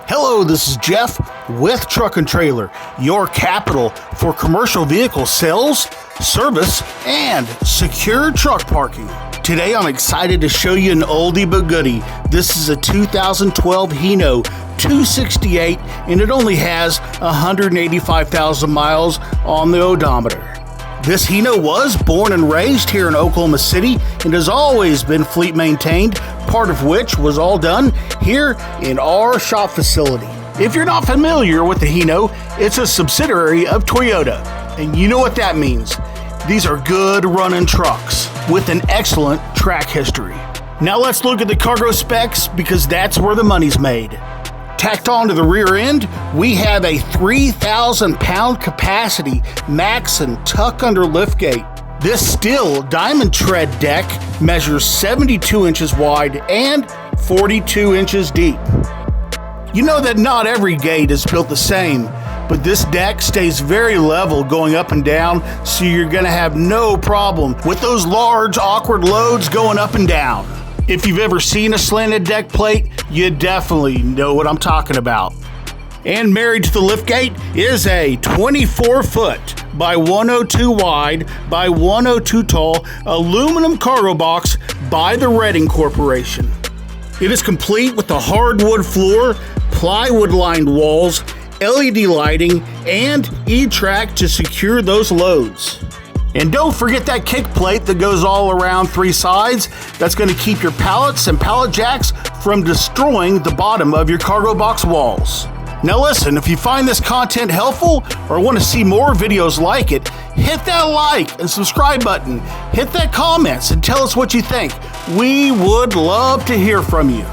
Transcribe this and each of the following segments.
Hello, this is Jeff with Truck-n-Trailer, your capital for commercial vehicle sales, service, and secure truck parking. Today, I'm excited to show you an oldie but goodie. This is a 2012 HINO 268, and it only has 185,000 miles on the odometer. This HINO was born and raised here in Oklahoma City and has always been fleet maintained, part of which was all done here in our shop facility. If you're not familiar with the HINO, it's a subsidiary of Toyota, and you know what that means. These are good running trucks with an excellent track history. Now let's look at the cargo specs because that's where the money's made. Tacked onto the rear end, we have a 3,000 pound capacity max and tuck under liftgate. This steel diamond tread deck measures 72 inches wide and 42 inches deep. You know that not every gate is built the same, but this deck stays very level going up and down, so you're going to have no problem with those large awkward loads going up and down. If you've ever seen a slanted deck plate, you definitely know what I'm talking about. And married to the liftgate is a 24-foot by 102 wide by 102 tall aluminum cargo box by the Redding Corporation. It is complete with a hardwood floor, plywood-lined walls, LED lighting, and E-track to secure those loads. And don't forget that kick plate that goes all around three sides. That's going to keep your pallets and pallet jacks from destroying the bottom of your cargo box walls. Now listen, if you find this content helpful or want to see more videos like it, hit that like and subscribe button. Hit that comments and tell us what you think. We would love to hear from you.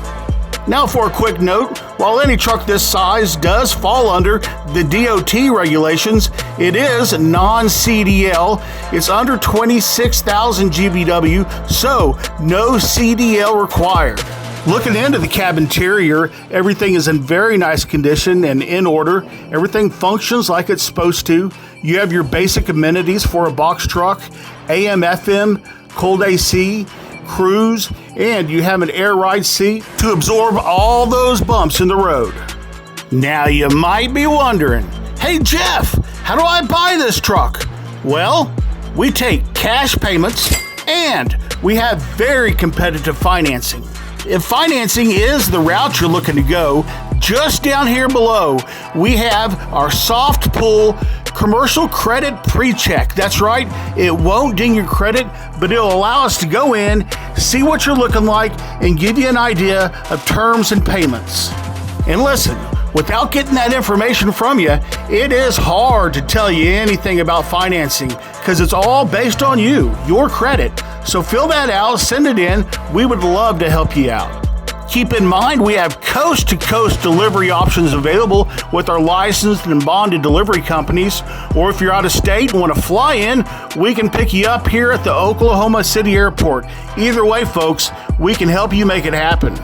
Now for a quick note, while any truck this size does fall under the DOT regulations, it is non-CDL. It's under 26,000 GVW, so no CDL required. Looking into the cab interior, everything is in very nice condition and in order. Everything functions like it's supposed to. You have your basic amenities for a box truck, AM, FM, cold AC, cruise, and you have an air ride seat to absorb all those bumps in the road. Now you might be wondering, hey Jeff, how do I buy this truck? Well, we take cash payments and we have very competitive financing. If financing is the route you're looking to go, just down here below, we have our soft pull commercial credit pre-check. That's right, it won't ding your credit, but it'll allow us to go in, see what you're looking like, and give you an idea of terms and payments. And listen, without getting that information from you, it is hard to tell you anything about financing because it's all based on you, your credit. So fill that out, send it in. We would love to help you out. Keep in mind, we have coast-to-coast delivery options available with our licensed and bonded delivery companies. Or if you're out of state and want to fly in, we can pick you up here at the Oklahoma City Airport. Either way, folks, we can help you make it happen.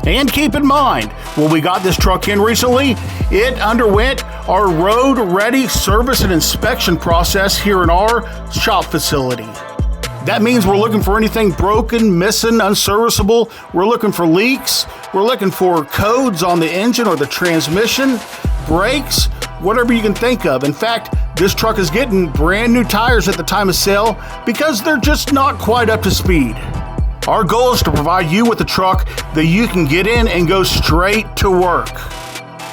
And keep in mind, when we got this truck in recently, it underwent our road-ready service and inspection process here in our shop facility. That means we're looking for anything broken, missing, unserviceable. We're looking for leaks. We're looking for codes on the engine or the transmission, brakes, whatever you can think of. In fact, this truck is getting brand new tires at the time of sale because they're just not quite up to speed. Our goal is to provide you with a truck that you can get in and go straight to work.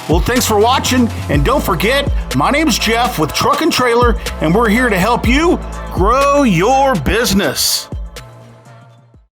Well, thanks for watching, and don't forget, my name is Jeff with Truck-n-Trailer, and we're here to help you grow your business.